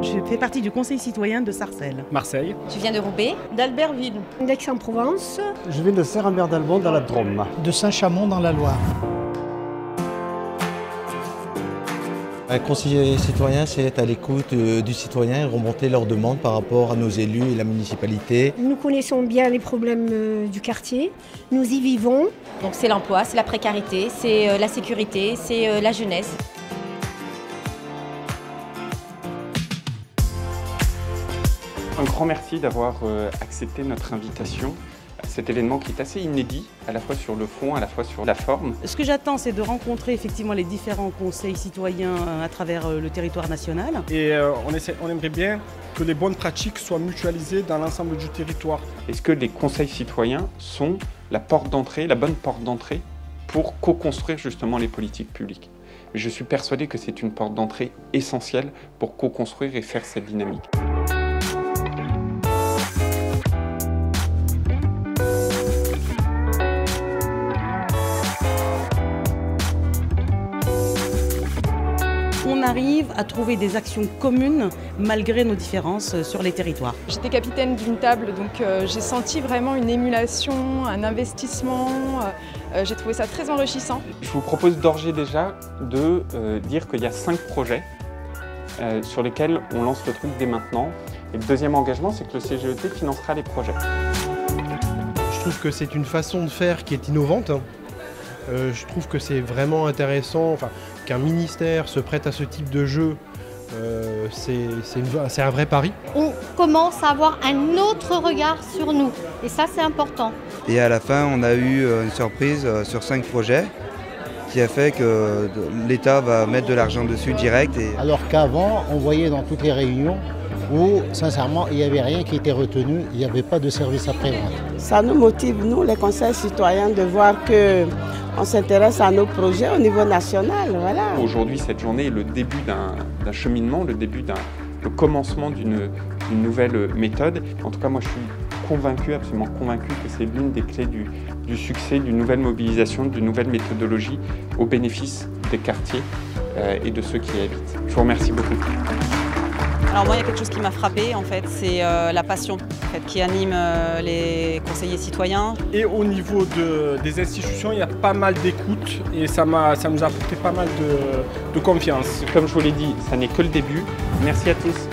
Je fais partie du conseil citoyen de Sarcelles. Marseille. Tu viens de Roubaix. D'Albertville. d'Aix-en-Provence. Je viens de Saint-Rambert-d'Albon dans la Drôme. De Saint-Chamond dans la Loire. Un conseiller citoyen, c'est être à l'écoute du citoyen et remonter leurs demandes par rapport à nos élus et la municipalité. Nous connaissons bien les problèmes du quartier, nous y vivons. Donc c'est l'emploi, c'est la précarité, c'est la sécurité, c'est la jeunesse. Un grand merci d'avoir accepté notre invitation à cet événement qui est assez inédit, à la fois sur le fond, à la fois sur la forme. Ce que j'attends, c'est de rencontrer effectivement les différents conseils citoyens à travers le territoire national. Et on aimerait bien que les bonnes pratiques soient mutualisées dans l'ensemble du territoire. Est-ce que les conseils citoyens sont la porte d'entrée, la bonne porte d'entrée pour co-construire justement les politiques publiques? Je suis persuadé que c'est une porte d'entrée essentielle pour co-construire et faire cette dynamique. On arrive à trouver des actions communes malgré nos différences sur les territoires. J'étais capitaine d'une table, donc j'ai senti vraiment une émulation, un investissement. J'ai trouvé ça très enrichissant. Je vous propose d'ores et déjà de dire qu'il y a 5 projets sur lesquels on lance le truc dès maintenant. Et le deuxième engagement, c'est que le CGET financera les projets. Je trouve que c'est une façon de faire qui est innovante. Je trouve que c'est vraiment intéressant qu'un ministère se prête à ce type de jeu. C'est un vrai pari. On commence à avoir un autre regard sur nous et ça c'est important. Et à la fin, on a eu une surprise sur 5 projets qui a fait que l'État va mettre de l'argent dessus direct. Alors qu'avant, on voyait dans toutes les réunions où, sincèrement, il n'y avait rien qui était retenu, il n'y avait pas de service après-vente. Ça nous motive, nous, les conseils citoyens, de voir qu'on s'intéresse à nos projets au niveau national. Voilà. Aujourd'hui, cette journée est le début d'un cheminement, le commencement d'une nouvelle méthode. En tout cas, moi, je suis convaincu, absolument convaincu, que c'est l'une des clés du succès d'une nouvelle mobilisation, d'une nouvelle méthodologie au bénéfice des quartiers et de ceux qui y habitent. Je vous remercie beaucoup. Alors moi, il y a quelque chose qui m'a frappée, en fait, c'est la passion qui anime les conseillers citoyens. Et au niveau des institutions, il y a pas mal d'écoute et ça nous a apporté pas mal de confiance. Comme je vous l'ai dit, ça n'est que le début. Merci à tous.